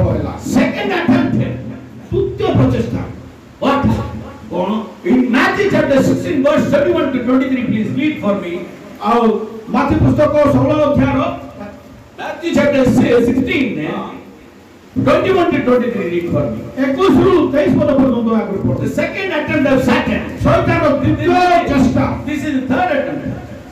विफल होला Second attempt. तृतीय प्रचेष्टा What? Cone In Matthew chapter 16 verse 31 to 23, please read for me. आ माथी पुस्तक 16 अध्याय Matthew chapter 16, 21 to 23, read for me. 21 रु 23 पद पर्यंत आगु The पढ्दै second attempt of Satan. शैतान द्वितीय चेष्टा This is the third attempt.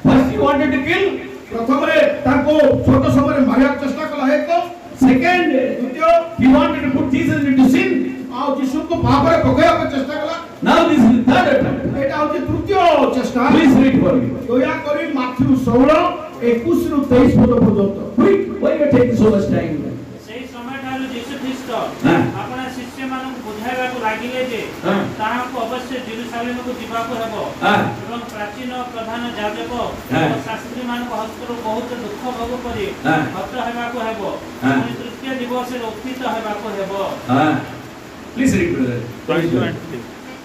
First he wanted to kill. प्रथम रे ताको छोट समय रे मारिया चेष्टा कला है को Second, द्वितीय he wanted to put Jesus into sin. आ यीशु को पाप रे पकया को चेष्टा कला Now this is the third attempt. एटा होची तृतीय चेष्टा Please read for me. दया करी माथी 16 21 रु 23 पद पर्यंत Quick, why you are taking so much time? সেই সময়ଠାରୁ ଯୀଶୁ ଖ୍ରୀଷ୍ଟ হ্যাঁ। ଆପଣ ଶିଷ୍ୟମାନଙ୍କୁ ବୁଝାଇବାକୁ ଲାଗିଲେ ଯେ হ্যাঁ। ତାହାଙ୍କୁ ଅବଶ୍ୟ ଜେରୁସାଲେମକୁ ଯିବାକୁ ହେବ হ্যাঁ। ଏବଂ ପ୍ରାଚୀନ ପ୍ରଧାନ ଯାଜକ হ্যাঁ। ଓ ଶାସ୍ତ୍ରୀମାନଙ୍କ ହସ୍ତରୁ ବହୁତ ଦୁଃଖ ଭୋଗ କରି হ্যাঁ। ହତ ହେବାକୁ ହେବ হ্যাঁ। ପୁଣି ତୃତୀୟ ଦିବସରେ ଉତ୍ଥିତ ହେବାକୁ ହେବ। Please read, brother.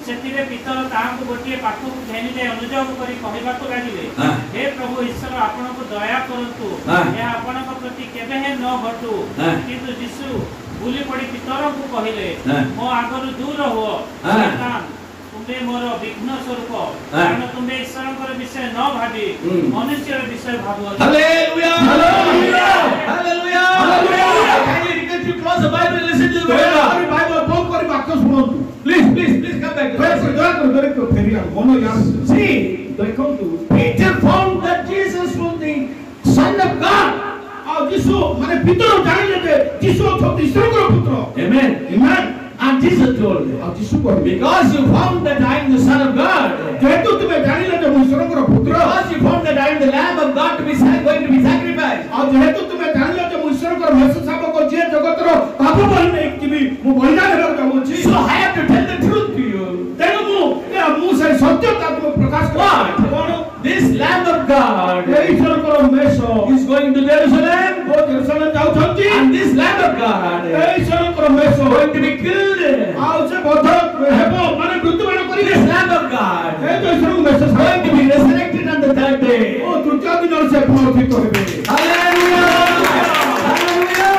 ସେଥିରେ ପିତର ତାହାଙ୍କୁ ଗୋଟିଏ ପାଖକୁ ଘେନି ଯାଇ ଅନୁଯୋଗ କରି କହିବାକୁ ଲାଗିଲେ, ହଁ। ହେ ପ୍ରଭୁ ଈଶ୍ୱର ଆପଣଙ୍କୁ ଦୟା କରନ୍ତୁ, ହଁ। ଏହା ଆପଣଙ୍କ ପ୍ରତି କେବେ ହେଁ ନ ଘଟୁ। ହଁ। କିନ୍ତୁ ଯୀଶୁ ବୁଲି ପଡ଼ି ପିତରଙ୍କୁ କହିଲେ, ହଁ। ମୋ ଆଗରୁ ଦୂର ହୁଅ ହଁ। ଶୈତାନ, ତୁମେ ମୋର ବିଘ୍ନ ସ୍ୱରୂପ, କାରଣ ତୁମେ ଈଶ୍ୱରଙ୍କର ବିଷୟ ନ ଭାବି ମନୁଷ୍ୟର ବିଷୟ ଭାବୁଅଛ। Hallelujah! Hallelujah! Hallelujah! Hallelujah! Can you get you close the Bible and listen to the word? हमारी बाइबल बोल करी वाक्य सुनନ୍ତୁ Please, please, please come back. दया कर फेरिया मन यार See, देखंतु Peter found that Jesus was the Son of God. आ यीशु माने पितर जानिले जे यीशु अथवा ईश्वरको पुत्र Amen. Amen And Jesus told him, आ यीशु कहले because you found that I am the Son of God, जेतु तुमे जानिले जे ईश्वरको पुत्र because you found that I am the Lamb of God to be going to be sacrificed, आ जेतु तुमे जानिले जे ईश्वरको मेष शाबक जे जगतर पाप बलि नै किबि मु बलिदान हेबाक जाउछि so I have to tell the truth to you. तेनु मु से सत्यता तुम प्रकाश What? Cone This Lamb of God ईश्वरको मेष is going to Jerusalem, ओ जेरूशलेम जाउछंती and this Lamb of God ईश्वरको मेष is going to be killed. आ से बध हेबो माने मृत्युवरण करी This Lamb of God ए तो ईश्वरको मेष is going to be resurrected on the third day. ओ तृतीय दिन से पुनरुत्थित हेबे Hallelujah! Hallelujah!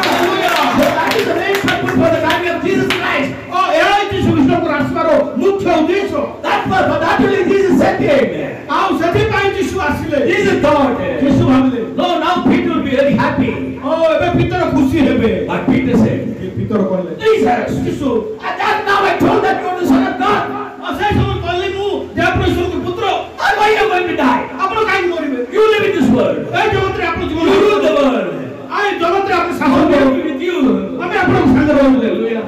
So that is the main purpose for the coming of Jesus Christ. ओ एई यीशु ख्रीष्ट को रास्तारो मुख्य उद्देश्य For that only Jesus sent him. आ सेति पाई यीशु आसिले Jesus thought, Yeshu भाबिले no, now Peter will be very happy. ओ एबे पितर खुशी हेबे But Peter said, ए पितर कहले Jesus, Yeshu and that now I told that you are the Son of God. आ से समय कहले मु देवप्रभु को पुत्र And why you are going to die? आपण काई मरिबे You live in this world. ए जगत रे आपण जीवन You rule the world. आ जगत रे आपण I शासन will करू be with you. हमें आपण संग रहू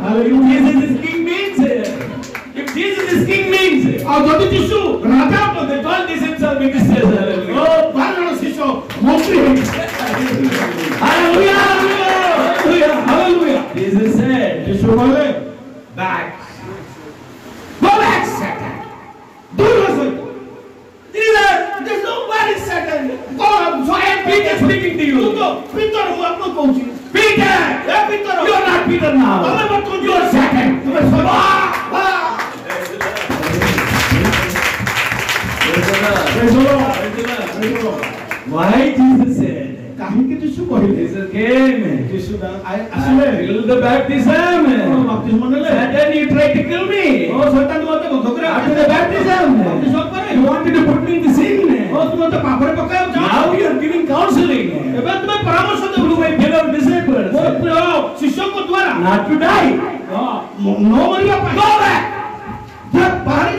Hallelujah. If Jesus is king means, if Jesus is king means, आ जदि यीशु राजा को the God is himself in this place. Hallelujah. ओ बारण शिष्य मंत्री है Hallelujah. Hallelujah. Hallelujah. Jesus said, यीशु कहले back. Go back, Satan. दूर हो सके Jesus, there's nobody Satan. कौन So I am Peter speaking to तू you. तो पितर हूं आपको कहूची Peter, ए पितर you are not Peter now. तुम्हें बतूं You are Satan. तुम्हें सब Why Jesus said? काहे के यीशु कहले Jesus came. Yeshu I आसिले will the baptism. बपतिस्मा नेले Satan, you tried to kill me. ओ शैतान मते धोकरे After the baptism, बपतिस्मा करे you wanted to put me in the sin. ओ तुम मते पापरे पकायो Now you are giving counseling. एबे तुम्हें परामर्श दे To my fellow disciples. ओ प्रिय शिष्यों को द्वारा Not to die. नो मरिया पाए Go back. जब बाहर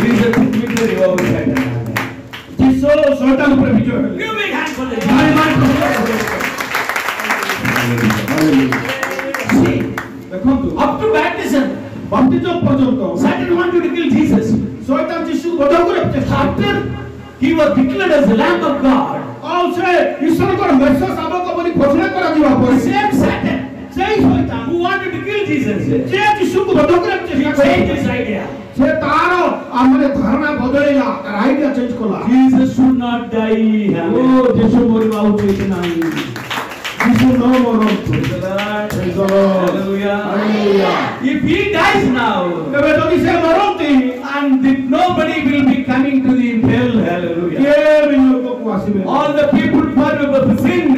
Jesus took victory over Satan. यीशु शैतान ऊपर विजय है Give me hand for this. भाई See, देखंतु up to baptism, बपतिस्मा पर्यंत Satan wanted to kill Jesus. शैतान यीशु को बचाव करे चेष्टा After he was declared as the Lamb of God, और से ईश्वर को मेष शाबक बोली घोषणा करा दिवा the पर same Satan सही शैतान who wanted to kill Jesus, जे यीशु को बचाव करे he चेष्टा changed करे his idea. से तारो हमरे धारणा बदलेला तार आइडिया चेंज कला Jesus should not die. ओ यीशु मरिबा उचित नाही यीशु नो मरो Praise the Lord. Praise the Lord. Hallelujah. Hallelujah. If he dies now, तबे जदि से मरंती and if nobody will be coming to the hell, hallelujah. के भी लोग को आसीबे All the people forever for sin.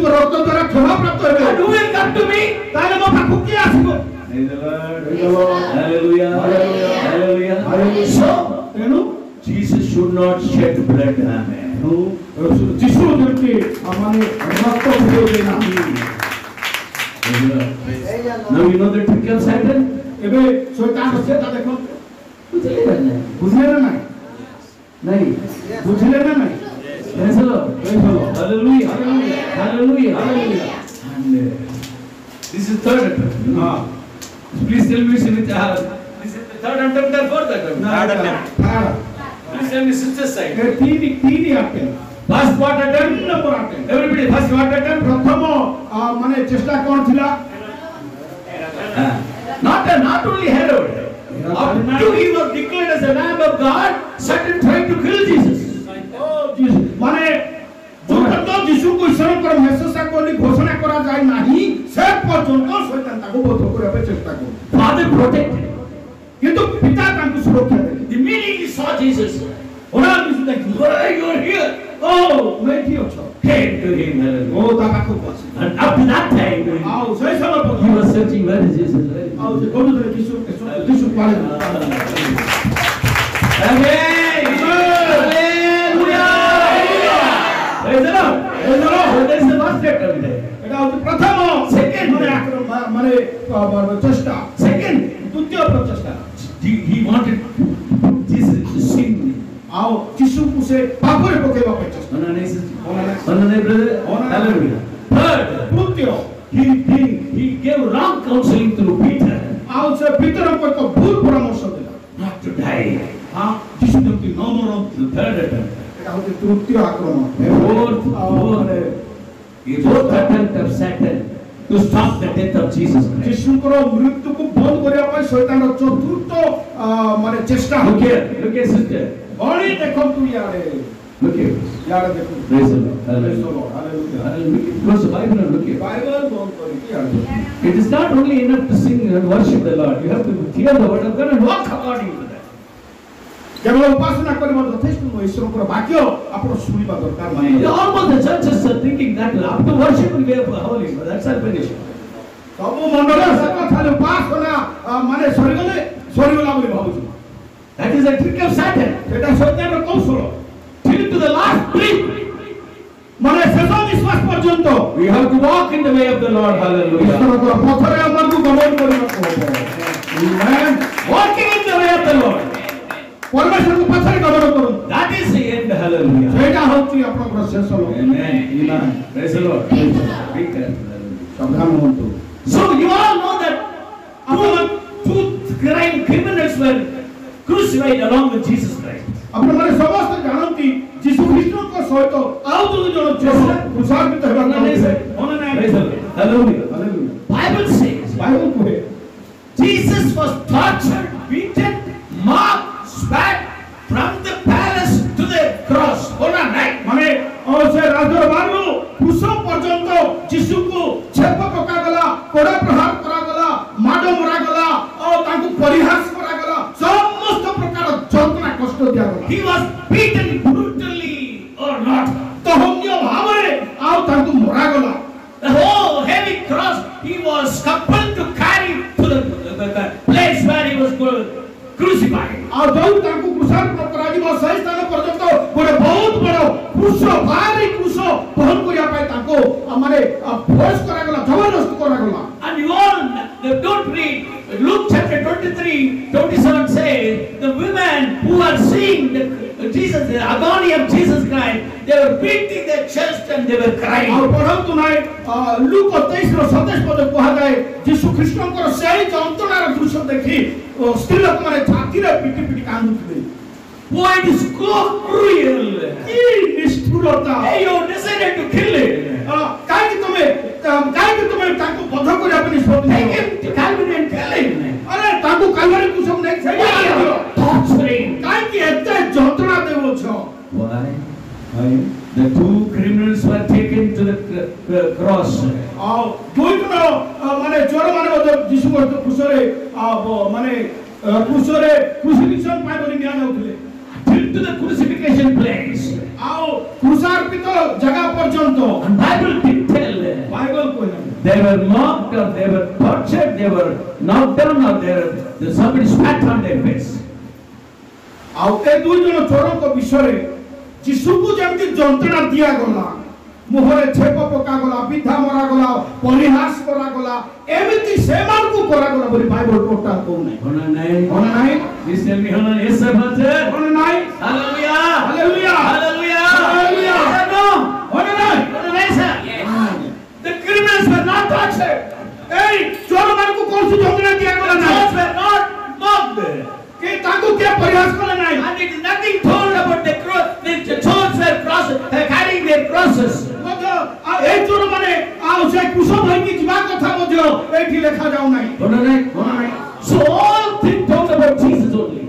को रक्त द्वारा क्षमा प्राप्त And हेबे who will come to me? ताले मो पाखु के आसीबो Praise the Lord. Praise the Lord. Hallelujah. Hallelujah. Hallelujah. Hallelujah. So, तेनु Jesus should not shed blood. Amen. जिसु जंती माने रक्त हुए नाही Praise the Lord. Now you know the trick of Satan? एबे शैतान से ता देखो बुझले ना? बुझले ना नहीं नहीं. बुझले ना नहीं Praise the Lord. Praise the Lord. Hallelujah. Hallelujah. Hallelujah. Hallelujah. And this is third attempt. हां Please tell me, this is the third attempt or fourth attempt? Third attempt Please tell me, sister side. ए तीन attempt First what attempt? तीन number attempt Everybody, first what attempt? प्रथम माने चेष्टा कोन थिला Not only Herod. After he was declared as a Lamb of God, Satan tried to kill Jesus. माने जो तो यीशु को ईश्वर पर मेसेज को घोषणा करा जाय नाही से पर्यंत शैतान ताको बध करबे चेष्टा को Father protected. किंतु पिता ताको सुरक्षा देले The minute he saw Jesus, ओना यीशु देखि why you are here? ओ मैं थियो छ Came to him. Hallelujah. ओ ताका को बस And up to that time, आओ सही समय पर he was searching where is Jesus. Where is आओ Jesus? जे कोन दे यीशु पाले Amen. Hallelujah. Praise the Lord. Praise the Lord. So that is the first attempt there. এটা হচ্ছে প্রথম Second. মানে আক্রমণ মানে চেষ্টা Second, দ্বিতীয় প্রচেষ্টা he wanted Jesus to sin. आओ यीशु को से पापरे पकेवा पे चेष्टा Onanai sister. Onanai. Onanai brother. Onanai. Hallelujah. Third, तृतीय he gave wrong counseling to Peter आओ से भीतर को एक भूल परामर्श देला not to die. हां यीशु जंती न मरम The third attempt. এটা হচ্ছে তৃতীয় আক্রমণ Fourth attempt of Satan to stop the death of Jesus Christ. যিশুଙ୍କର ମୃତ୍ୟୁକୁ ବନ୍ଦ କରିବା ପାଇଁ ଶୈତାନର ଚତୁର୍ଥ ମାନେ ଚେଷ୍ଟା Look here, sister. ବଳି ଦେଖନ୍ତୁ ଇଆଡେ Look here. ଇଆଡେ ଦେଖନ୍ତୁ Praise the Lord. Praise the Hallelujah. Lord. Hallelujah. Hallelujah. Close the Bible and look here. Bible ବନ୍ଦ କରିକି ଇଆଡେ It is not only enough to sing and worship the Lord. You have to hear the word of God and walk according to that. କେବଳ ଉପାସନା କରିବା ଯଥେଷ୍ଟ ନୁହେଁ ଈଶ୍ୱରଙ୍କର ବାକ୍ୟ ଆପଣ ଶୁଣିବା ଦରକାର ମାନେ Almost the churches are thinking that after worship will be a holy, but that's not finished. ସବୁ ମଣ୍ଡଳ ସହିତ ଖାଲି ଉପାସନା ମାନେ ସରିଗଲା ବୋଲି ଭାବୁଛୁ That is a trick of Satan. ସେଟା ଶୈତାନର କୌଶଳ Till to the last breath, ମାନେ ଶେଷ ନିଶ୍ୱାସ ପର୍ଯ୍ୟନ୍ତ we have to walk in the way of the Lord. Hallelujah. ଈଶ୍ୱରଙ୍କର ପଥରେ ଆମକୁ ଗମନ କରିବାକୁ ହେବ Amen. Walking in the way of the Lord. ପରମେଶ୍ୱରଙ୍କ ପଛରେ ଗମନ କରନ୍ତୁ That is the end. Hallelujah. ସେଇଟା ହେଉଛି ଆପଣଙ୍କର ଶେଷ ଲକ୍ଷ୍ୟ Amen. Amen. Praise the Lord. Be careful. ସାବଧାନ ହୁଅନ୍ତୁ So you all know that two criminals were crucified along with Jesus Christ. ଆପଣମାନେ ସମସ୍ତେ ଜାଣନ୍ତି ଯୀଶୁ ଖ୍ରୀଷ୍ଟଙ୍କ ସହିତ ଆଉ ଦୁଇ ଜଣ ଝିଅ କୃଷାର୍ପିତ ହେବାକୁ ଯାଉଥିଲେ ମନେ ନାହିଁ Praise the Lord. Hallelujah. Hallelujah. Bible says Bible କୁହେ Jesus was tortured, beaten, mocked, spat from the palace to the cross. Hold on, right? ମାନେ ସେ ରାଜଦରବାରରୁ କ୍ରୁଶ ପର୍ଯ୍ୟନ୍ତ ଯୀଶୁକୁ ଛେପ ପକାଗଲା କୋଡ଼ା ପ୍ରହାର କରାଗଲା ମାଡ଼ ମରାଗଲା ଆଉ ତାଙ୍କୁ ପରିହାସ କରାଗଲା ସମସ୍ତ ପ୍ରକାର ଯନ୍ତ୍ରଣା କଷ୍ଟ ଦିଆଗଲା He was beaten brutally or not. ତହନ୍ୟ ଭାବରେ ଆଉ ତାଙ୍କୁ ମରାଗଲା The whole heavy cross he was compelled to carry to the place where he was crucified. ଆଉ ଯୋଉ ତାଙ୍କୁ କୃଷାର୍ପଣ କରାଯିବ ସେହି ସ୍ଥାନ ପର୍ଯ୍ୟନ୍ତ ଗୋଟେ ବହୁତ ବଡ଼ କୃଷ ଭାରି କୃଷ ବହନ କରିବା ପାଇଁ ତାଙ୍କୁ ମାନେ ଫୋର୍ସ କରାଗଲା ଜବରଦସ୍ତ କରାଗଲା And you all don't read Luke chapter 23:27 says the women who are seeing the agony of Jesus Christ, they were beating their chest and they were crying. ଆଉ ପଢନ୍ତୁ ନାହିଁ ଲୁକ 23:27 ପଦ କୁହାଯାଏ ଯୀଶୁ ଖ୍ରୀଷ୍ଟଙ୍କର ସେହି ଯନ୍ତ୍ରଣାର ଦୃଶ୍ୟ ଦେଖି ସ୍ତ୍ରୀ ଲୋକମାନେ ଛାତିରେ ପିଟି ପିଟି କାନ୍ଦୁଥିଲେ Boy, it is so cruel. କି ନିଷ୍ଠୁରତା Hey, you decided to kill him. କାହିଁକି ତୁମେ ତାଙ୍କୁ ବଧ କରିବା ପାଇଁ ନିଷ୍ପତ୍ତି Take ନେଲ? him to Calvary and kill him. ଆରେ ତାଙ୍କୁ କାଲଭାରୀ କ୍ରୁଶକୁ ନେଇ ସେଇଠି Why ମାରିଦିଅ। you are torturing? କାହିଁକି ଏତେ ଯନ୍ତ୍ରଣା ଦେଉଛ Why? The two criminals were taken to the cross. ଆଉ ଦୁଇ ଜଣ ମାନେ ଚୋର ମାନେ ମଧ୍ୟ ଯୀଶୁଙ୍କ କ୍ରୁଶରେ ମାନେ କ୍ରୁଶରେ କ୍ରୁସିଫିକ୍ସନ ପାଇଁ କରି ନିଆଯାଉଥିଲେ Till to the crucifixion place. ଆଉ କ୍ରୁଶାର୍ପିତ ଜାଗା ପର୍ଯ୍ୟନ୍ତ And Bible did tell were mocked, or they were tortured, they were knocked down, or somebody spat on their face. ଆଉ ଏ ଦୁଇ ଜଣ ଚୋରଙ୍କ ବିଷୟରେ ଯୀଶୁକୁ ଯେମିତି ଯନ୍ତ୍ରଣା ଦିଆଗଲା, ମୁହଁରେ ଛେପ ପକାଗଲା, ବିଧା ମରାଗଲା, ପରିହାସ କରାଗଲା, ଏମିତି ସେମାନଙ୍କୁ କରାଗଲା ବୋଲି ବାଇବଲ ଟୋଟାଲ କହୁନାହିଁ। Hona nahi? Please tell me, Hona, yes sir, brother. ହନେ ନାହିଁ? Hallelujah. Hallelujah. Hallelujah. Hallelujah. No. ହନେ ନାହିଁ? Hona nahi, sir. The criminals were not tortured. ଏଇ ଚୋରମାନଙ୍କୁ କୌଣସି ଯନ୍ତ୍ରଣା ଦିଆଗଲା The ନାହିଁ। church were not mocked. କି ତାଙ୍କୁ କିଏ ପରିହାସ କଲେ ନାହିଁ। And it is nothing told about the cross. The church were carrying their crosses. ମଧ୍ୟ ଆଉ ଏଇ ଚୋରମାନେ ଆଉ ସେ କୁଶ ଧରିକି ଯିବା କଥା ମଧ୍ୟ ଏଇଠି ଲେଖା ଯାଉ ନାହିଁ। Hona nahi? So all things talk about Jesus only.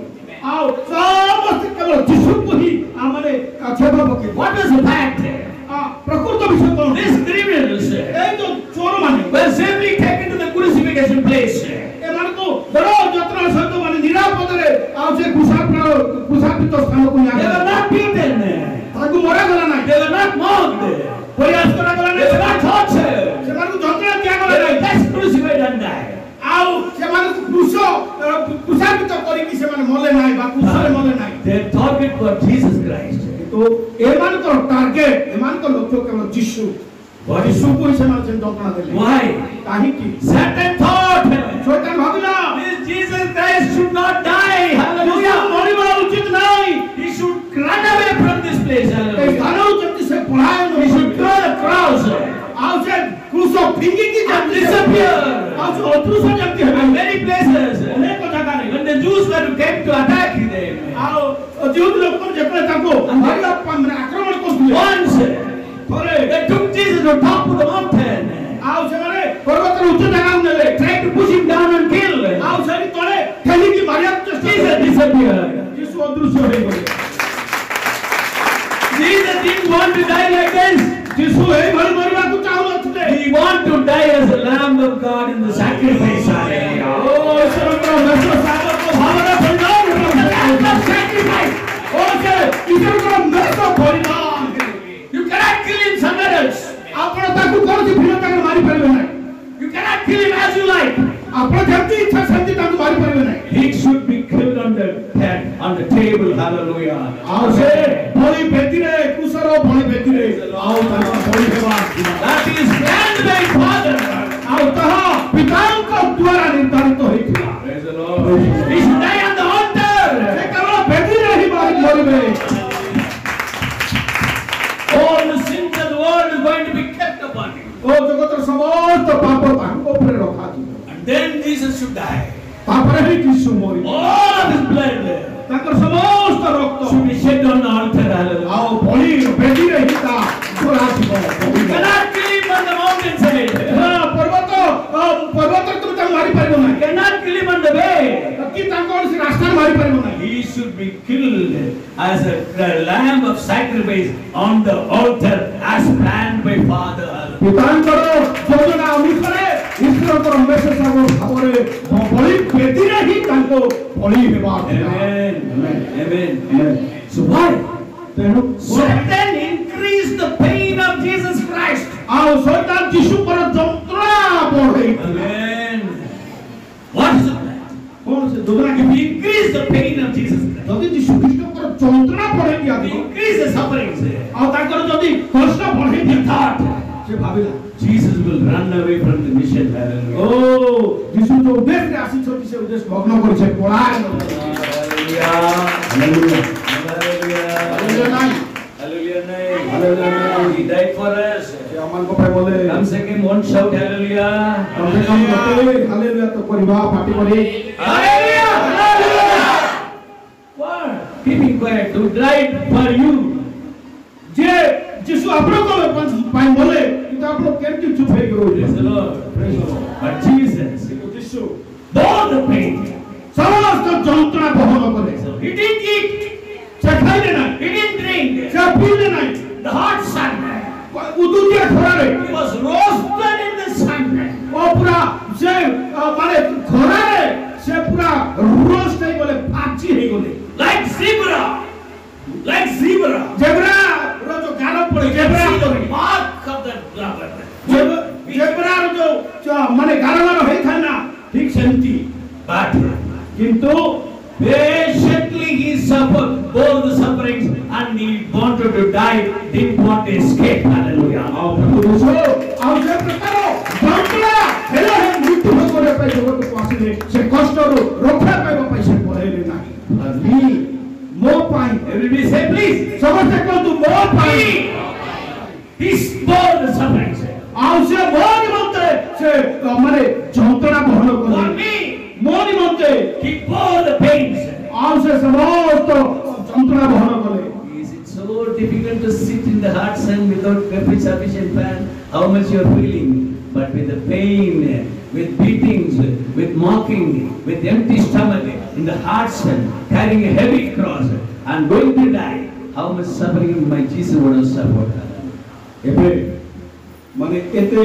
ଆଉ ସମସ୍ତେ କେବଳ ଯୀଶୁକୁ ହିଁ ଆମମାନେ ଛେପ ପକେଇବୁ। What was the fact? ପ୍ରକୃତ ବିଷୟ କଣ? These criminals ଏଇ ଯୋଉ ଚୋରମାନେ were safely taken to the crucifixion place. ଏମାନଙ୍କୁ ବଡ଼ ଯତ୍ନର ସହିତ ମାନେ ନିରାପଦରେ ଆଉ ସେ କୁଶାପିତ ସ୍ଥାନକୁ They were ନିଆଗଲା। not beaten. ତାଙ୍କୁ ମରାଗଲା ନାହିଁ। They were not mocked. ପରିହାସ କରାଗଲା They were ନାହିଁ। not tortured. ସେମାନଙ୍କୁ ଯନ୍ତ୍ରଣା ଦିଆଗଲା They were ନାହିଁ। just crucified and died. ଆଉ ସେମାନଙ୍କୁ କୁଶାପିତ କରିକି ସେମାନେ ମଲେ ନାହିଁ ବା କୁଶରେ ମଲେ ନାହିଁ। Their target was Jesus Christ. କିନ୍ତୁ ଏମାନଙ୍କର ଟାର୍ଗେଟ, ଏମାନଙ୍କ ଲକ୍ଷ୍ୟ କେବଳ ଯୀଶୁ। ଯୀଶୁକୁ ହିଁ ସେମାନେ ସେ ଯନ୍ତ୍ରଣା ଦେଲେ। Why? କାହିଁକି? Satan thought ଶୈତାନ ଭାବିଲା this Jesus Christ should not die. ଯୀଶୁ Hallelujah. ମରିବା ଉଚିତ ନାହିଁ। He should run away from this place. A Hallelujah. ସ୍ଥାନରୁ ଯେମିତି ସେ ପଳାୟନ He should throw the cross ଆଉ ସେ କୃଷ ଫିଙ୍ଗିକି and ଯେମିତି disappear. ଆଉ ସେ ଅଦୃଶ୍ୟ ଯେମିତି ହେବେ In many places, ଅନେକ ଜାଗାରେ when the Jews were came to attack them, ଆଉ ଯେଉଁ ଲୋକ ଯେତେବେଳେ ତାଙ୍କୁ ମାରିବା ମାନେ ଆକ୍ରମଣ କରୁଥିଲେ once ଥରେ they took Jesus to top of the mountain. ଆଉ ସେମାନେ ପର୍ବତର ଉଚ୍ଚ ଜାଗାକୁ ନେଲେ। They tried to push him down and kill. ଆଉ ସେଠି ତଳେ ଠେଲିକି ମାରିବାକୁ ଚେଷ୍ଟା Jesus କଲେ। disappeared. ଯୀଶୁ ଅଦୃଶ୍ୟ ହେଇଗଲେ। Jesus didn't want to die like this. ଯୀଶୁ ଏଇଭଳି ମରିବାକୁ ଚାହୁଁନଥିଲେ। He wanted to die as a Lamb of God in the sacrifice. ଓ ଈଶ୍ୱରଙ୍କର ମେଷ ଶାବକ ଭାବରେ ବଳିଦାନ The Lamb of sacrifice. ଓ ସେ ଈଶ୍ୱରଙ୍କର ମେଷ ବଳିଦାନ। You cannot kill him somewhere else. ଆପଣ ତାକୁ କୌଣସି ଭିନ୍ନ ଜାଗାରେ ମାରିପାରିବେ ନାହିଁ। You cannot kill him as you like. ଆପଣ ଯେମିତି ଇଚ୍ଛା ସେମିତି ତାଙ୍କୁ ମାରିପାରିବେ ନାହିଁ। He should be killed on the table. Hallelujah. ଆଉ ସେ ବଳି ବେଦିରେ କୁଶର ବଳି ବେଦିରେ ଆଉ ତାଙ୍କ ବଳି ହେବା That is planned by Father. ଆଉ ତାହା ପିତାଙ୍କ ଦ୍ୱାରା ନିର୍ଦ୍ଧାରିତ ହୋଇଥିଲା। Praise the Lord. He should die on the altar. ସେ କେବଳ ବେଦିରେ ହିଁ ମରିବେ। All the sins of the world is going to be kept upon him. ଓ ଜଗତର ସମସ୍ତ ପାପ ତାଙ୍କ ଉପରେ ରଖାଯିବ। And then Jesus should die. ତାପରେ ହିଁ ଯୀଶୁ ମରିବେ। All of his blood ତାଙ୍କର ସମସ୍ତ ରକ୍ତ should be shed on the altar. Hallelujah. ଆଉ ବଳି ବେଦିରେ ହିଁ ତା ଢଳାଯିବ। You cannot kill him on the mountainside. ପର୍ବତରେ ତୁମେ ତାଙ୍କୁ ମାରିପାରିବ You ନାହିଁ। cannot kill him on the way. କି ତାଙ୍କ କୌଣସି ରାସ୍ତାରେ ମାରିପାରିବ ନାହିଁ। He should be killed as a lamb of sacrifice on the altar as planned by Father. ପିତାଙ୍କର ଯୋଜନା ଅନୁସାରେ ଈଶ୍ୱରଙ୍କର ମେଷ ଶାବକ ଭାବରେ ବଳି ବେଦିରେ ହିଁ ତାଙ୍କୁ ବଳି ହେବା। Amen. Amen. Amen. So why? ତେଣୁ Satan increased the pain of Jesus Christ. ଆଉ ଶୈତାନ ଯୀଶୁଙ୍କର ଯନ୍ତ୍ରଣା ବଢ଼େଇ। Amen. What is the plan? କଣ ସେ ଯୋଜନା If we increase the pain of Jesus Christ, ଯଦି ଯୀଶୁ ଖ୍ରୀଷ୍ଟଙ୍କର ଯନ୍ତ୍ରଣା ବଢ଼େଇ we ଦିଆଯିବ increase the sufferings, ଆଉ ତାଙ୍କର ଯଦି କଷ୍ଟ ବଢ଼େଇ he thought ସେ ଭାବିଲା Jesus will run away from the mission. O Hallelujah. ଯୀଶୁ ଯୋଉ ଉଦ୍ଦେଶ୍ୟରେ ଆସିଛନ୍ତି ସେ ଉଦ୍ଦେଶ୍ୟ ଭଗ୍ନ କରିছে ପଳାୟନ। Hallelujah. Hallelujah. Hallelujah. ନାହିଁ। Hallelujah. Hallelujah. He died for us. ସେ ଆମମାନଙ୍କ ପାଇଁ ବୋଲେ Come second, one shout hallelujah. କମ ସେ କମ ଗୋଟେ ହାଲେଲୁୟା ତ କରିବା ପାଟି କରି। Hallelujah. Hallelujah. What? Keeping quiet to die for you. ଯେ ଯୀଶୁ ଆପଣଙ୍କ ପାଇଁ ବୋଲେ କିନ୍ତୁ ଆପଣ କେମିତି ଚୁପ ହେଇକି Praise the ରହିଲେ? Lord. Praise the Lord. But Jesus ଯୀଶୁ bore the pain. ସମସ୍ତ ଯନ୍ତ୍ରଣା ବହନ କଲେ। So he didn't eat. ସେ ଖାଇଲେ ନାହିଁ, He didn't drink. ସେ ପିଇଲେ ନାହିଁ। The hot sun. ଉଦୁତିଆ ଖରାରେ He was roasted in the sun. ଓ ପୁରା ସେ ମାନେ ଖରାରେ ସେ ପୁରା ରୋଷ୍ଟ ହେଇଗଲେ, ଫାଞ୍ଚି ହେଇଗଲେ। Like zebra. Like zebra. Zebra ର ଯୋଉ ଗାର ପଡେ, ଜେବ୍ରା See the ପଡେ। mark of the rubber. ଜେବ୍ରାର ଯୋଉ किंतु patiently he suffered all the sufferings and he wanted to die, didn't want to escape. Hallelujah. ଆଉ ଯେ ପ୍ରକାର ଯନ୍ତ୍ରଣା ହେଲେ ମୃତ୍ୟୁ ଭୋଗରେ ପାଇଁ ଜଗତକୁ ଆସିଲେ ସେ କଷ୍ଟରୁ ରକ୍ଷା ପାଇବା ପାଇଁ ସେ ପଳେଇଲେ ନାହିଁ। ମୋ ପାଇଁ Everybody say please. ସମସ୍ତେ କୁହନ୍ତୁ ମୋ ପାଇଁ। He bore the sufferings. ଆଉ ସେ ମୋ ନିମନ୍ତେ ସେ ମାନେ ଯନ୍ତ୍ରଣା ବହନ For କଲେ। me, ମୋ ନିମନ୍ତେ he bore the pains. ଆଉ ସେ ସମସ୍ତ ଯନ୍ତ୍ରଣା ବହନ କଲେ। Is it so difficult to sit in the hot sun without sufficient fan? How much you are feeling? But with the pain, with beatings, with mocking, with empty stomach, in the hot sun, carrying a heavy cross, and going to die, how much suffering my Jesus would have suffered? ଏବେ ମାନେ ଏତେ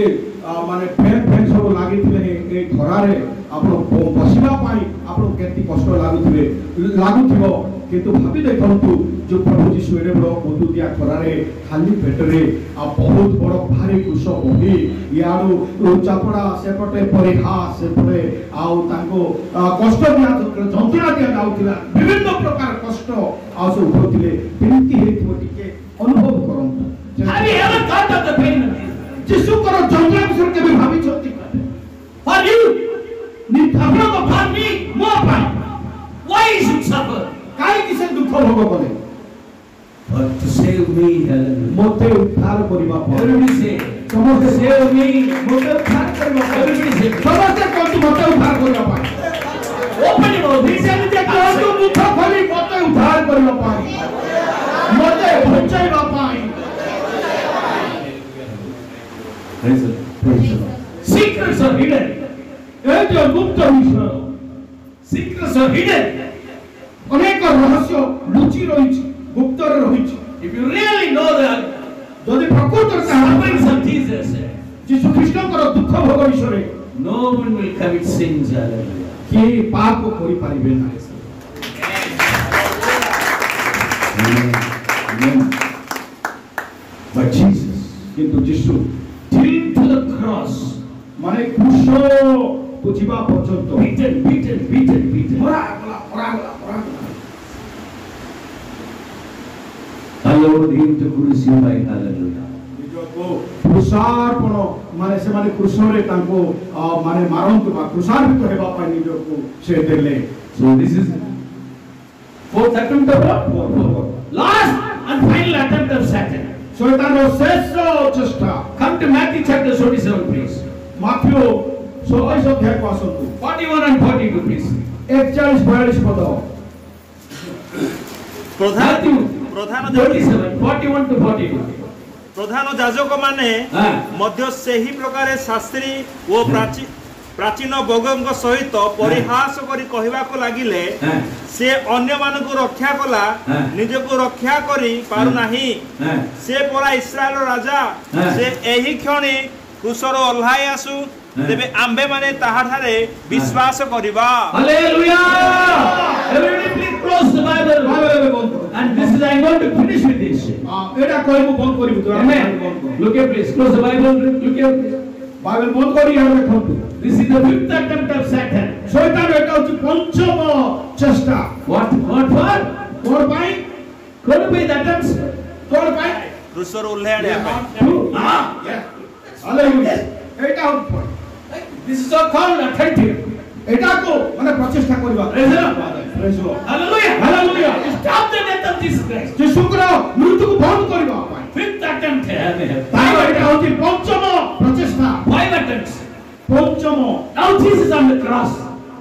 ମାନେ fan ସବୁ ଲାଗିଥିଲେ ଏ ଖରାରେ ଆପଣ ବସିବା ପାଇଁ ଆପଣଙ୍କୁ କେତେ କଷ୍ଟ ଲାଗୁଥିବ କିନ୍ତୁ ଭାବି ଦେଖନ୍ତୁ ଯୋଉ ପ୍ରଭୁ ଯୀଶୁ ଏଡ଼େ ବଡ଼ ମଧୁଦିଆ ଖରାରେ ଖାଲି ପେଟରେ ଆଉ ବହୁତ ବଡ଼ ଭାରି କୃଷ ବହି ଇଆଡ଼ୁ ଚାପଡ଼ା ସେପଟେ ପରିହାସ ସେପଟେ ଆଉ ତାଙ୍କୁ କଷ୍ଟ ଦିଆଯାଉଥିଲା ଯନ୍ତ୍ରଣା ଦିଆଯାଉଥିଲା ବିଭିନ୍ନ ପ୍ରକାର କଷ୍ଟ ଆଉ ସବୁ ଭୋଗୁଥିଲେ କେମିତି ହେଇଥିବ ଟିକେ ଅନୁଭବ କରନ୍ତୁ। Have you ever thought of the pain of Jesus? ଯୀଶୁଙ୍କର ଯନ୍ତ୍ରଣା ବିଷୟରେ କେବେ ଭାବିଛନ୍ତି? For you, ଆପଣଙ୍କ for me, ମୋ ପାଇଁ why he should suffer? କାହିଁକି ସେ ଦୁଃଖ ଭୋଗ କଲେ? But to save me, hallelujah. ମୋତେ ଉଦ୍ଧାର କରିବା ପାଇଁ। Everybody say, ସମସ୍ତେ save me. ମୋତେ ଉଦ୍ଧାର କରିବା ପାଇଁ। Everybody say, ସମସ୍ତେ କୁହନ୍ତୁ ମୋତେ ଉଦ୍ଧାର କରିବା ପାଇଁ। open your mouth. He said, କୁହନ୍ତୁ ମୁଖ ଖୋଲି ମୋତେ ଉଦ୍ଧାର କରିବା ପାଇଁ। ମୋତେ ବଞ୍ଚାଇବା ପାଇଁ। secrets are hidden. ଏ ଯୋଉ ଗୁପ୍ତ ବିଷୟ Secrets are hidden. ଅନେକ ରହସ୍ୟ ଲୁଚି ରହିଛି ଗୁପ୍ତରେ ରହିଛି। If you really know the ଯଦି ପ୍ରକୃତରେ sufferings of Jesus, ଯୀଶୁ ଖ୍ରୀଷ୍ଟଙ୍କର ଦୁଃଖ ଭୋଗ ବିଷୟରେ no one will commit sins. Hallelujah. କେହି ପାପ କରିପାରିବେ ନାହିଁ। But Jesus, କିନ୍ତୁ ଯୀଶୁ Till to the cross, ମାନେ କ୍ରୁଶକୁ ଯିବା ପର୍ଯ୍ୟନ୍ତ beaten. ମରାଗଲା। Allowed him to crucify. Hallelujah. ନିଜକୁ କ୍ରୁଶାର୍ପଣ ମାନେ ସେମାନେ କ୍ରୁଶରେ ତାଙ୍କୁ ମାନେ ମାରନ୍ତୁ ବା କ୍ରୁଶାର୍ପିତ ହେବା ପାଇଁ ନିଜକୁ ସେ ଦେଲେ। So this is fourth attempt of what? Last and final attempt of Satan. ଶୈତାନର ଶେଷ ଚେଷ୍ଟା। Come to Matthew chapter 27, please. Matthew 27 ଅଧ୍ୟାୟକୁ ଆସନ୍ତୁ। 41 and 42, please. 41-42 ପଦ। Matthew Pradhan 27, 41 to 42. ପ୍ରଧାନ ଯାଜକମାନେ ମଧ୍ୟ ସେହି ପ୍ରକାର ଶାସ୍ତ୍ରୀ ଓ ପ୍ରାଚୀନ ବୈଜ୍ଞଙ୍କ ସହିତ ପରିହାସ କରି କହିବାକୁ ଲାଗିଲେ, ସେ ଅନ୍ୟମାନଙ୍କୁ ରକ୍ଷା କଲା, ନିଜକୁ ରକ୍ଷା କରି ପାରୁନାହିଁ। ସେ ପରା ଇସ୍ରାଏଲର ରାଜା, ସେ ଏହି କ୍ଷଣି କ୍ରୁଶରୁ ଓହ୍ଲାଇ ଆସୁ, ତେବେ ଆମ୍ଭେମାନେ ତାହାଠାରେ ବିଶ୍ୱାସ କରିବା। Hallelujah! Everybody please close the Bible. And this is, I'm going to finish with this. ଏଟା କହିବୁ ବନ୍ଦ କରିବୁ ତ। Amen. Look here, please. Close the Bible. Look here. Bible ବନ୍ଦ କରି ଆଉ ଦେଖନ୍ତୁ। This is the fifth attempt of Satan. Shaitaan ଏଟା ହଉଛି ପଞ୍ଚମ ଚେଷ୍ଟା। What for? କଣ ପାଇଁ? Going to be the attempts. କଣ ପାଇଁ? କ୍ରୁଶରୁ ଓହ୍ଲାଇ ଆଣିବା ପାଇଁ। ହାଲେଲୁୟା। ଏଟା ହଉଛି point। This is all called attentive. ଏଟାକୁ ମାନେ ପ୍ରଚେଷ୍ଟା କରିବା। Praise the Lord. Praise the Lord. Hallelujah. Hallelujah. Stop the death of Jesus Christ. ଯୀଶୁଙ୍କର ମୃତ୍ୟୁକୁ ବନ୍ଦ କରିବା ପାଇଁ। Fifth attempt. ତାର ଏଟା ହଉଛି ପଞ୍ଚମ ପ୍ରଚେଷ୍ଟା। 5 attempts. ପଞ୍ଚମ। Now Jesus on the cross.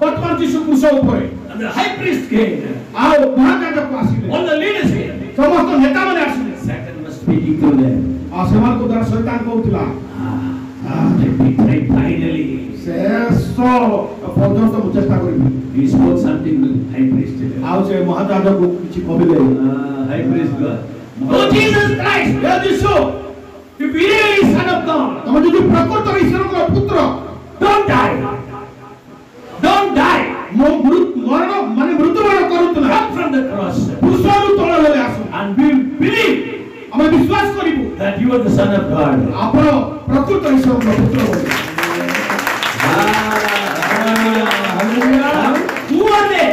ବର୍ତ୍ତମାନ ଯୀଶୁ କ୍ରୁଶ ଉପରେ। And the high priest came. ଆଉ ମହାଯାଜକ ଆସିଲେ। All the leaders came. ସମସ୍ତ ନେତାମାନେ ଆସିଲେ। Satan was speaking to them. ଆଉ ସେମାନଙ୍କ ଦ୍ୱାରା ଶୈତାନ କହୁଥିଲା Finally. ଶେଷ ପର୍ଯ୍ୟନ୍ତ ମୁଁ ଚେଷ୍ଟା କରିବି। He spoke something to the high priest. ଆଉ ସେ ମହାଯାଜକ କିଛି କହିଲେ। High priest God. Oh Jesus Christ, ହେ ଯୀଶୁ, if you really Son of God, ତମେ ଯଦି ପ୍ରକୃତରେ ଈଶ୍ୱରଙ୍କର ପୁତ୍ର, don't die. Don't die. ମରଣ ମାନେ ମୃତ୍ୟୁବରଣ କରନ୍ତୁ ନାହିଁ। Come from the cross କ୍ରୁଶରୁ ତଳ ହେଲେ ଆସ। and we believe ଆମେ ବିଶ୍ୱାସ କରିବୁ that you are the Son of God. ଆପଣ ପ୍ରକୃତ ଈଶ୍ୱରଙ୍କର ପୁତ୍ର ବୋଲି। Hallelujah. Who are they?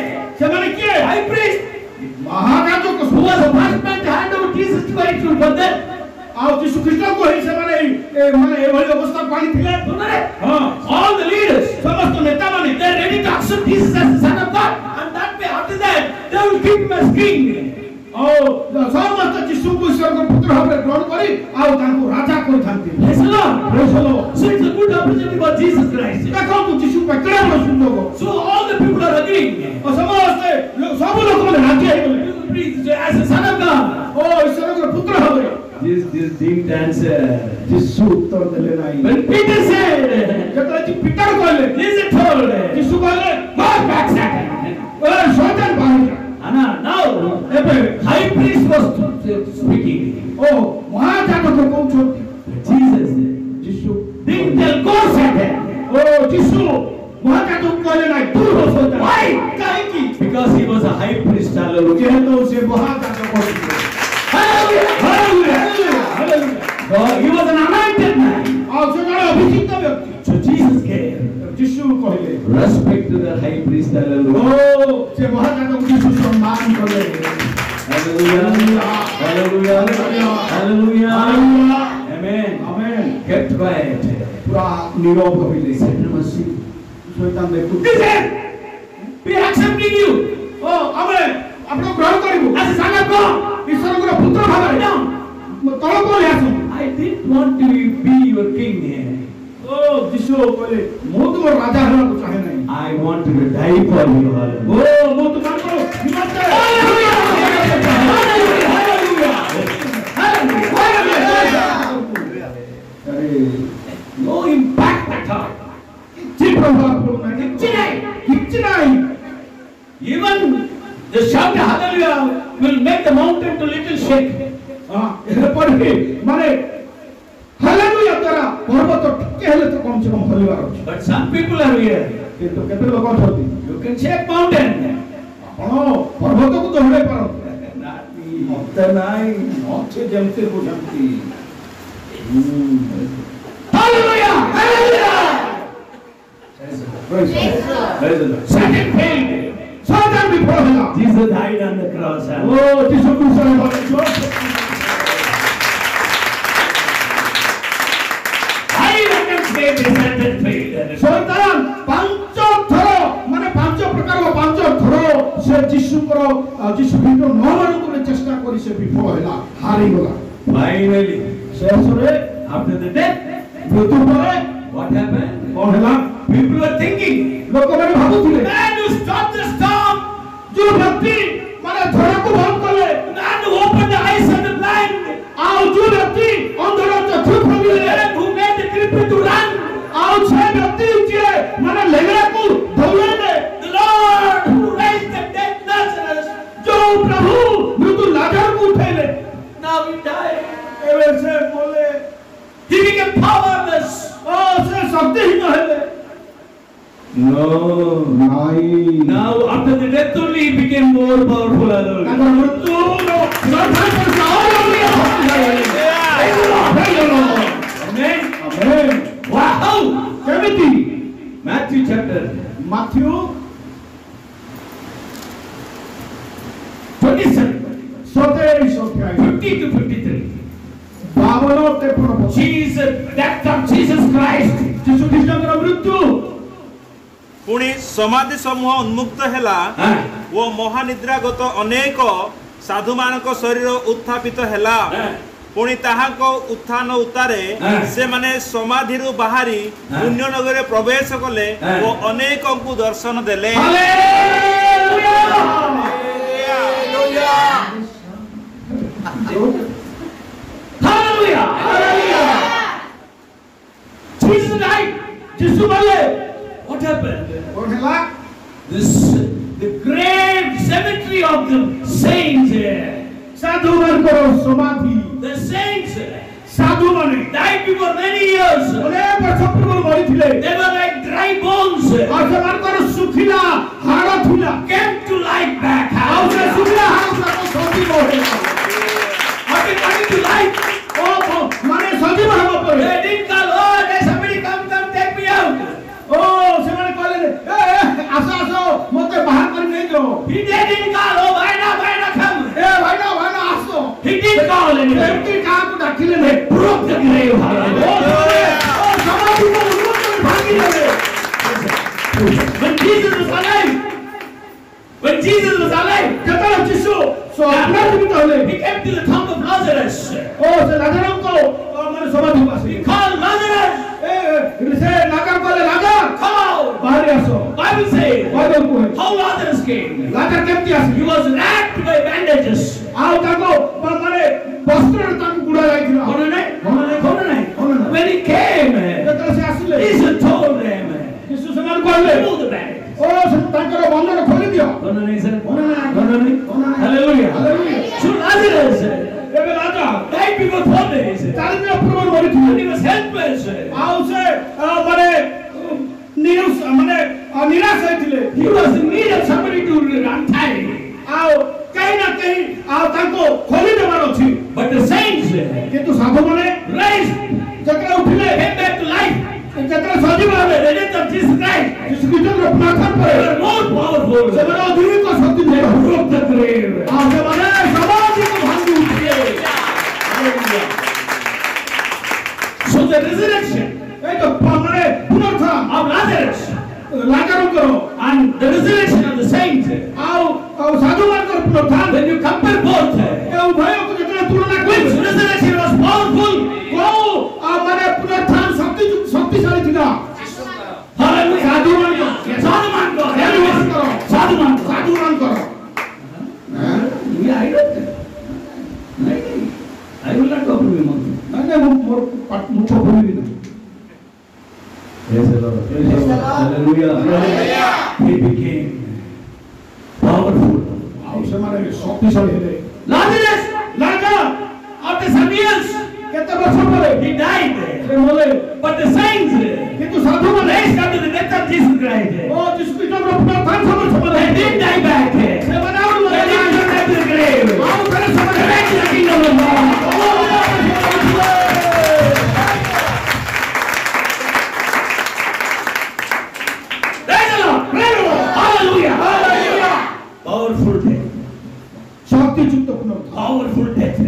high priest महायाजक who was the first man to hand over Jesus to Christ for them. ଆଉ ଯୀଶୁ ଖ୍ରୀଷ୍ଟଙ୍କୁ ହିଁ ସେମାନେ ମାନେ ଏଭଳି ଅବସ୍ଥାକୁ ଆଣିଥିଲେ। All the leaders, ସମସ୍ତ ନେତାମାନେ they are ready to accept Jesus as the Son of God, and that way after that they will keep him as king. ଆଉ ସମସ୍ତ ଯୀଶୁଙ୍କୁ ଈଶ୍ୱରଙ୍କ ପୁତ୍ର ଭାବରେ ଗ୍ରହଣ କରି ଆଉ ତାଙ୍କୁ ରାଜା କରିଥାନ୍ତି। Praise the Lord. So it's a good opportunity for Jesus Christ. ଦେଖନ୍ତୁ ଯୀଶୁ କେତେ ବଡ଼ ସୁଯୋଗ। So all the people are agreeing. ସମସ୍ତେ ସବୁ ଲୋକମାନେ ରାଜି ହେଇଗଲେ As the Son of God. ଓ ଈଶ୍ୱରଙ୍କ ପୁତ୍ର ଭାବରେ। This didn't answer. ଯୀଶୁ ଉତ୍ତର ଦେଲେ ନାହିଁ। When Peter said, ଯେତେବେଳେ ପିଟର କହିଲେ Jesus told, ଯୀଶୁ କହିଲେ go back, Satan. ଶୈତାନ ବାହାରିଲା। Now, ଏବେ high priest was speaking. ଓ ମହାଯାଜକ କହୁଛନ୍ତି Jesus ଯୀଶୁ didn't tell, go Satan. ଓ ଯୀଶୁ ମହାଯାଜକ କହିଲେ ନାହିଁ ତୁ ହୋ ଶୈତାନ। Why? କାହିଁକି? Because he was a high priest. Hallelujah. ଯେହେତୁ ସେ ମହାଯାଜକ ଥିଲେ। Hallelujah. He was an anointed man. ଆଉ ସେ ଜଣେ ଅଭିଷିକ୍ତ ବ୍ୟକ୍ତି। So Jesus gave ଯୀଶୁ କହିଲେ respect to the high priest. Hallelujah. ଓ ସେ ମହାଯାଜକ ଯୀଶୁ ସମ୍ମାନ କଲେ। Hallelujah. Hallelujah. Hallelujah. Amen. ଆମେନ୍। Kept quiet. ପୁରା ନୀରବ ରହିଲେ। ଶୈତାନ ଦେଖୁ Listen. We are accepting you ଓ ଆମେ ଆପଣ ଗ୍ରହଣ କରିବୁ as a son of God. ଈଶ୍ୱରଙ୍କର ପୁତ୍ର ଭାବରେ। No. ତଳକୁ ଓହ୍ଲାଇ ଆସନ୍ତୁ। I didn't want to be your king here. ଓ ଯୀଶୁ କହିଲେ ମୁଁ ତୁମର ରାଜା ହେବାକୁ ଚାହେଁ ନାହିଁ। I want to die for you. ଓ ମୁଁ ତୁମଙ୍କର ନିମନ୍ତେ Hallelujah. ଆରେ No impact at all. କିଛି ପ୍ରଭାବ ପଡୁନାହିଁ। କିଛି ନାହିଁ। Even the shout hallelujah will make the mountain to little shake. ଏପରି ମାନେ ହାଲେଲୁୟା ଦ୍ୱାରା ପର୍ବତ ଟିକେ ହେଲେ ତ କମ ସେ କମ ହଲିବାର ଅଛି। But some people are here. କିନ୍ତୁ କେତେ ଲୋକ ଅଛନ୍ତି You can shake mountain. ଆପଣ ପର୍ବତକୁ ଦୌଡ଼େଇ ପାରନ୍ତି। Not me. ମତେ ନାହିଁ ଅଛି ଯେମିତି ବୁଝନ୍ତି। Hallelujah. Hallelujah. Praise God. Praise the Lord. Satan failed. Shaitaan ବିଫଳ ହେଲା। Jesus died on the cross. ଓ ଯୀଶୁ କ୍ରିସ୍ତ Satan failed. ଶୈତାନ ପାଞ୍ଚ ଥର ମାନେ ପାଞ୍ଚ ପ୍ରକାର ପାଞ୍ଚ ଥର ସେ ଯୀଶୁଙ୍କର ଯୀଶୁ ଖ୍ରୀଷ୍ଟ ନମାନଙ୍କୁ ଚେଷ୍ଟା କରି ସେ ବିଫଳ ହେଲା ହାରିଗଲା। Finally, ଶେଷରେ after the death, ମୃତ୍ୟୁ ପରେ what happened? କଣ ହେଲା? People were thinking, ଲୋକମାନେ ଭାବୁଥିଲେ man who stopped the storm, ଯୋଉ ବ୍ୟକ୍ତି ମାନେ ଝଡ଼କୁ ବନ୍ଦ କଲେ, man who opened the eyes of the blind, ଆଉ ଯୋଉ ବ୍ୟକ୍ତି ଅନ୍ଧର ଚକ୍ଷୁ ଖୋଲିଲେ, man who made the cripple to run, ଆଉ ସେ ବ୍ୟକ୍ତି ଯିଏ ମାନେ ଲେଙ୍ଗଡ଼ାକୁ ଦୌଡ଼େଇଲେ, the Lord who raised the dead Lazarus, ଯୋଉ ପ୍ରଭୁ ମୃତ୍ୟୁ ଲାଜରକୁ ଉଠେଇଲେ, now he died. ଏବେ ସେ ବୋଲେ He became powerless. ଓ ସେ ଶକ୍ତିହୀନ ହେଲେ। No. ନାଇଁ Now after the death only he became more powerful. Hallelujah. ତାଙ୍କର ମୃତ୍ୟୁ Amen. ଆମେନ୍। Wow. କେମିତି? Matthew chapter ମାଥ୍ୟୁ 27, 27 ଅଧ୍ୟାୟ 50 to 53. 52-53 Jesus, death of Jesus Christ. ଯୀଶୁ ଖ୍ରୀଷ୍ଟଙ୍କର ମୃତ୍ୟୁ ପୁଣି ସମାଧି ସମୂହ ଉନ୍ମୁକ୍ତ ହେଲା ଓ ମହାନିଦ୍ରାଗତ ଅନେକ ସାଧୁମାନଙ୍କ ଶରୀର ଉତ୍ଥାପିତ ହେଲା। ପୁଣି ତାହାଙ୍କ ଉତ୍ଥାନ ଉତ୍ତାରେ ସେମାନେ ସମାଧିରୁ ବାହାରି ପୁଣ୍ୟ ନଗରରେ ପ୍ରବେଶ କଲେ ଓ ଅନେକଙ୍କୁ ଦର୍ଶନ ଦେଲେ। Hallelujah. Hallelujah. Jesus died. ଯୀଶୁ ମଲେ। What happened? କଣ ହେଲା? The great cemetery of the saints here. ସାଧୁମାନଙ୍କର ସମାଧି। The saints ସାଧୁମାନେ died before many years. ଅନେକ ବର୍ଷ ପୂର୍ବରୁ ମରିଥିଲେ। They were like dry bones. ଆଉ ସେମାନଙ୍କର ଶୁଖିଲା ହାଡ଼ ଥିଲା। Came to life back. ଆଉ ସେ ଶୁଖିଲା ହାଡ଼ ଗୁଡାକ ସଜୀବ ହେଇଗଲା। After coming to life, ମାନେ ସଜୀବ ହେବା ପରେ they didn't call, oh, there's somebody come take me out. ଓ ସେମାନେ କହିଲେ ଆସ ଆସ ମତେ ବାହାର କରି ନେଇଯାଅ। They didn't call, He didn't call anyone. ଏମିତି କାହାକୁ ଡାକିଲେ They ନାହିଁ। broke the grave. Hallelujah. ସମାଧିକୁ ଉନ୍ମୋଚନ ଭାଙ୍ଗିଦେଲେ। When Jesus was alive, ଯେତେବେଳେ ଯୀଶୁ ପୁନର୍ଜୀବିତ ହେଲେ, he came to the tomb of Lazarus. ଓ ସେ ଲାଜରଙ୍କ ମାନେ ସମାଧିକୁ ଆସିଲେ। He called Lazarus. ସେ ଲାଜର କହିଲେ, ଲାଜର Come out. ବାହାରି ଆସ। Bible says ବାଇବେଲ କୁହେ how Lazarus came. ଲାଜର କେମିତି ଆସିଲେ? He was wrapped by bandages. ଆଉ ତାଙ୍କୁ ମାନେ ବସ୍ତ୍ରରେ ତାଙ୍କୁ ଗୁଡା ଯାଇଥିଲା। When he came, ଯେତେବେଳେ ସେ ଆସିଲେ, Jesus told them, ଯୀଶୁ ସେମାନଙ୍କୁ କହିଲେ, remove the bandage. ଓ ତାଙ୍କର ବନ୍ଧନ ଖୋଲି ଦିଅ। Hallelujah. Hallelujah. So Lazarus ଏବେ ଲାଜର died before 4 days. 4 ଦିନ ପୂର୍ବରୁ And ମରିଥିଲେ। he was helpless. ଆଉ ସେ ମାନେ ନିରାଶ ହେଇଥିଲେ। He was in need of somebody to untie. ଆଉ କେହି ନା କେହି ଆଉ ତାଙ୍କୁ ଖୋଲି ଦେବାର ଅଛି। But the saints କିନ୍ତୁ ସାଧୁମାନେ raised, ଯେତେବେଳେ ଉଠିଲେ, came back to life. ଯେତେବେଳେ ସଜୀବ ହେଲେ, The death of Jesus Christ, ଯୀଶୁ ଖ୍ରୀଷ୍ଟଙ୍କର ପୁନରୁତ୍ଥାନ they ପରେ were more powerful. ସେମାନେ ଅଧିକ ଶକ୍ତି They ଦେଲେ। broke the grave. ଆଉ ସେମାନେ ସମାଧିକୁ ଭାଙ୍ଗି ଉଠିଲେ। So the resurrection ଏଇ ତ ମାନେ ପୁନରୁତ୍ଥାନ of Lazarus ଲାଜରଙ୍କର and the resurrection of the saints, ଆଉ ସାଧୁମାନଙ୍କର ପୁନରୁତ୍ଥାନ, when you compare both, ଏ ଉଭୟକୁ ଯେତେବେଳେ ତୁଳନା which କରିବେ, resurrection was powerful? କୋଉ ମାନେ ପୁନରୁତ୍ଥାନ ଶକ୍ତିଶାଳୀ ଥିଲା? Hallelujah. ସାଧୁମାନଙ୍କର ସାଧୁମାନଙ୍କର. ସାଧୁମାନଙ୍କର Yeah, I don't. I will not go to him. ନାଇଁ ମୋର ମୁଛ ଭୁଲିବି ନାହିଁ। Praise the Lord. Hallelujah. He became powerful. ଆଉ ସେମାନେ ଶକ୍ତିଶାଳୀ ହେଲେ। Lazarus, after some years, କେତେ ବର୍ଷ ପରେ he died. ସେ ମଲେ। But the saints କିନ୍ତୁ ସାଧୁମାନେ raised after the death of Jesus Christ. ଓ ଯୀଶୁ ଖ୍ରୀଷ୍ଟଙ୍କର ପୁନରୁତ୍ଥାନ ସମୟରେ ସେମାନେ They didn't die back. ସେମାନେ ଆଉ They didn't go back to the grave. ଆଉ ଥରେ ସେମାନେ Back to the kingdom of God. Praise the Lord. Hallelujah. Powerful death. ଶକ୍ତିଯୁକ୍ତ ପୁନରୁତ୍ଥାନ। Powerful death.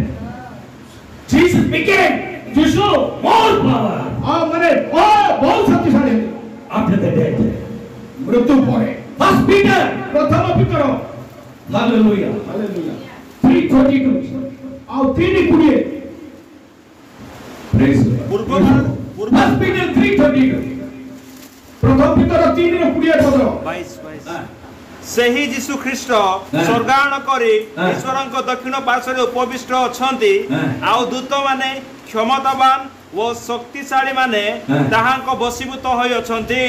Jesus became ଯୀଶୁ more power ଆଉ ମାନେ ବହୁତ ଶକ୍ତିଶାଳୀ ହେଲେ after the death. ମୃତ୍ୟୁ ପରେ। First Peter. ପ୍ରଥମ ପିତର Hallelujah. 3:22. ଆଉ 3:20 Praise the Lord. First Peter 3:22. ପ୍ରଥମ ପିତର 3:20 ପଦ। 22 ସେହି ଯୀଶୁ ଖ୍ରୀଷ୍ଟ ସ୍ୱର୍ଗାରୋହଣ କରି ଈଶ୍ୱରଙ୍କ ଦକ୍ଷିଣ ପାର୍ଶ୍ୱରେ ଉପବିଷ୍ଟ ଅଛନ୍ତି। ଆଉ ଦୂତମାନେ କ୍ଷମତାବାନ ଓ ଶକ୍ତିଶାଳୀ ମାନେ ତାହାଙ୍କ ବଶୀଭୂତ ହୋଇ ଅଛନ୍ତି।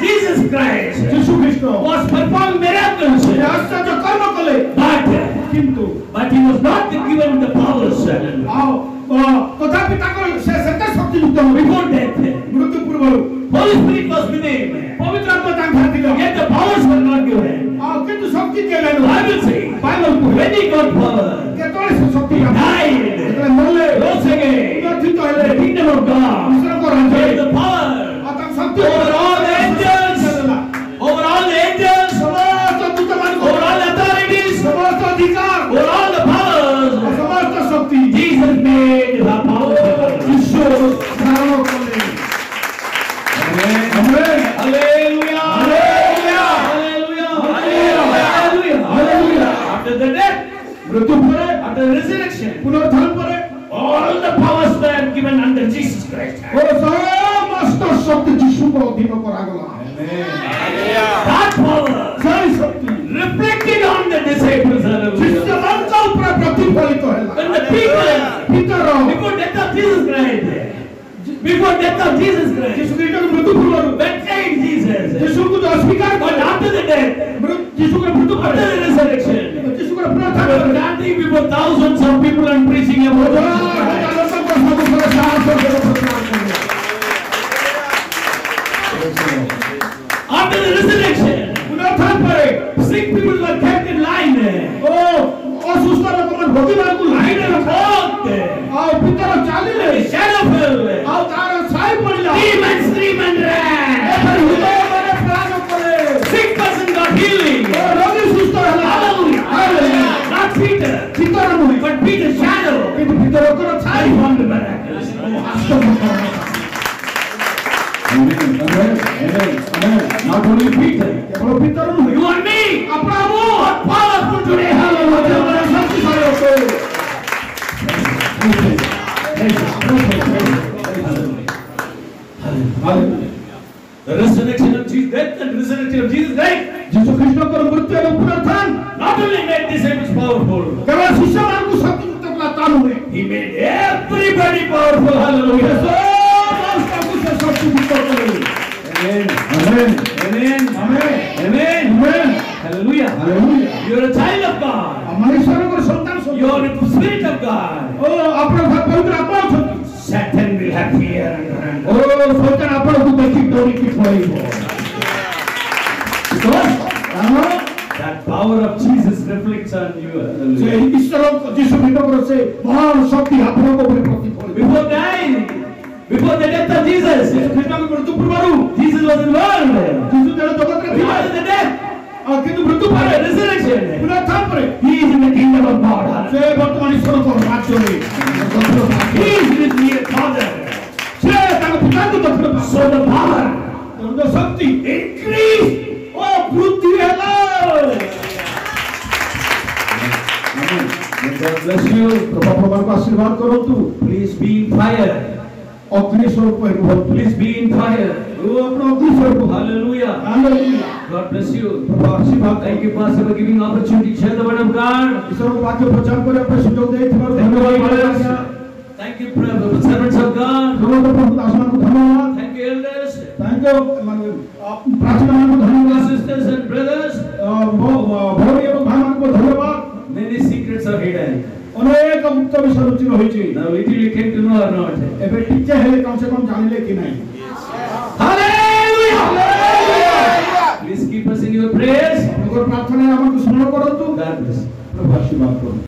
Jesus Christ ଯୀଶୁ ଖ୍ରୀଷ୍ଟ was performing miracles, ଆଶ୍ଚର୍ଯ୍ୟ କର୍ମ କଲେ, କିନ୍ତୁ but he was not given the powers ଆଉ ତଥାପି ତାଙ୍କର ସେତେ ଶକ୍ତିଯୁକ୍ତ before death. ମୃତ୍ୟୁ ପୂର୍ବରୁ Holy Spirit was with him, ପବିତ୍ର ଆତ୍ମା ତାଙ୍କ ଥିଲା, yet the powers were not given. ଆଉ କିନ୍ତୁ ଶକ୍ତି ଦିଆଗଲା। Bible says, ବାଇବେଲ କୁହେ, when he got power, କେତେବେଳେ ସେ ଶକ୍ତି died, ଯେତେବେଳେ ମଲେ, rose again, ପୁନରୁତ୍ଥିତ ହେଲେ, the kingdom of God ଈଶ୍ୱରଙ୍କ ରାଜ୍ୟରେ gave the power ଆଉ ତାଙ୍କ ଶକ୍ତି over all the angels, over all the angels, ସମସ୍ତ ଦୂତମାନଙ୍କୁ, over all the authorities, ସମସ୍ତ ଅଧିକାର, over all the powers. ସମସ୍ତ ଶକ୍ତି Jesus made the power. ଯୀଶୁ ଧାରଣ କଲେ। Amen. Amen. Hallelujah. Hallelujah. Hallelujah. Hallelujah. Hallelujah. After the death, ମୃତ୍ୟୁ ପରେ, after the resurrection, ପୁନରୁତ୍ଥାନ ପରେ all the powers were given under Jesus Christ. ଓ ସମସ୍ତ ଶକ୍ତି ଯୀଶୁଙ୍କ ଅଧୀନ କରାଗଲା। That power ସେଇ ଶକ୍ତି reflected on the disciples. Hallelujah. ଶିଷ୍ୟମାନଙ୍କ ଉପରେ ପ୍ରତିଫଳିତ ହେଲା। When the people, ପିତର before death of Jesus Christ, before death of Jesus Christ, ଯୀଶୁ ଖ୍ରୀଷ୍ଟଙ୍କ ମୃତ୍ୟୁ ପୂର୍ବରୁ betrayed Jesus. ଯୀଶୁଙ୍କୁ ଯୋଉ ଅସ୍ୱୀକାର But କଲେ, after the death, ଯୀଶୁଙ୍କର ମୃତ୍ୟୁ after ପରେ, the resurrection, ଯୀଶୁଙ୍କର ପୁନରୁତ୍ଥାନ they were ପରେ, standing before thousands of people and preaching about ହଜାର Jesus Christ. ଲୋକଙ୍କ ସମ୍ମୁଖରେ ସାହସ ଦେବ ପ୍ରଚାର କଲେ। After the resurrection, ପୁନରୁତ୍ଥାନ ପରେ, sick people were kept in line. ଓ ଅସୁସ୍ଥ ଲୋକମାନେ ଭୋଗିବାକୁ ଲାଇନରେ ରଖା। ଆଉ ପିତର ଚାଲିଲେ, The shadow fell. ଆଉ ତାର ଛାଇ ପଡ଼ିଲା। Demons screamed and ran. ହୃଦୟମାନେ ପ୍ରାଣ କଲେ, Sick person got healing. ରୋଗୀ ସୁସ୍ଥ ହେଲା। Hallelujah. only Peter. କେବଳ ପିତର ନୁହେଁ You and me. ଆପଣ ଆମକୁ What powerful today. Hallelujah. ଶକ୍ତିଶାଳୀ ଅଟେ। Hallelujah. The resurrection of Jesus, death and resurrection of Jesus Christ, ଯୀଶୁ ଖ୍ରୀଷ୍ଟଙ୍କର ମୃତ୍ୟୁ ଏବଂ ପୁନରୁତ୍ଥାନ not only made disciples powerful, କେବଳ ଶିଷ୍ୟମାନଙ୍କୁ ଶକ୍ତିଯୁକ୍ତ କଲା ତା ନୁହେଁ, He made everybody powerful. Hallelujah. ସମସ୍ତଙ୍କୁ ସେ ଶକ୍ତିଯୁକ୍ତ କଲେ। Amen. Amen Amen. Amen Amen. Amen Hallelujah. Hallelujah. You are a child of God. ଆମେ ଈଶ୍ୱରଙ୍କର ସନ୍ତାନ You are the spirit of God. ଓ ଆପଣ ପବିତ୍ର ଆତ୍ମା ଅଛନ୍ତି। Satan will have fear and run. ଓ ଶୈତାନ ଆପଣଙ୍କୁ ଦେଖି ଡରିକି ପଳେଇବ। Because କାରଣ that power of Jesus reflects on you. ସେ Hallelujah. ଈଶ୍ୱର ଯୀଶୁ ଖ୍ରୀଷ୍ଟଙ୍କର ସେ ମହାନ ଶକ୍ତି ଆପଣଙ୍କ ଉପରେ ପ୍ରତିଫଳିତ। Before dying, before the death of Jesus, ଯୀଶୁ ଖ୍ରୀଷ୍ଟଙ୍କ ମୃତ୍ୟୁ ପୂର୍ବରୁ Jesus was in the world. ଯୀଶୁ ଦେହ ଜଗତରେ ଥିଲା। After the death, କିନ୍ତୁ ମୃତ୍ୟୁ after ପରେ the resurrection, ପୁନରୁତ୍ଥାନ ପରେ He is in the kingdom of God. ସେ ବର୍ତ୍ତମାନ ଈଶ୍ୱରଙ୍କ ରାଜ୍ୟରେ He is with me, Father. ସେ ତାଙ୍କ ପିତାଙ୍କୁ ଦକ୍ଷିଣ So the power Shakti increased. ଓ ବୃଦ୍ଧି ହେଲା। May God bless you. ପ୍ରଭୁ ଆପଣଙ୍କୁ ଆଶୀର୍ବାଦ କରନ୍ତୁ। Please be in fire. ଅଗ୍ନି ସ୍ୱରୂପ ରୁହନ୍ତୁ। Please be in fire. ଓ ଆପଣ ଅଗ୍ନି ସ୍ୱରୂପ Hallelujah. Hallelujah. God bless you. ପ୍ରଭୁ ଆଶୀର୍ବାଦ Thank you, Pastor, for giving opportunity to share the word of God. ଈଶ୍ୱରଙ୍କ ବାକ୍ୟ ପ୍ରଚାର କରିବା ପାଇଁ ସୁଯୋଗ ଦେଇଥିବାରୁ Thank you, ଧନ୍ୟବାଦ। elders. Thank you, servants of God. ସମସ୍ତ ପ୍ରଭୁ ଦାସମାନଙ୍କୁ ଧନ୍ୟବାଦ। Thank you, elders. ତାଙ୍କ ପ୍ରାଚୀନମାନଙ୍କୁ ଧନ୍ୟବାଦ। Sisters and brothers. ଭଉଣୀ ଏବଂ ଭାଇମାନଙ୍କୁ ଧନ୍ୟବାଦ। Many secrets are hidden. ଅନେକ ଗୁପ୍ତ ବିଷୟ ଲୁଚି ରହିଛି। Now, little you came to know or not. ଏବେ ଟିକେ ହେଲେ କମ ସେ କମ ଜାଣିଲେ କି ନାହିଁ। Hallelujah. Please keep us in your prayers. ଆପଣଙ୍କର ପ୍ରାର୍ଥନାରେ ଆମକୁ ସ୍ମରଣ କରନ୍ତୁ। God bless you. ପ୍ରଭୁ ଆଶୀର୍ବାଦ କରନ୍ତୁ।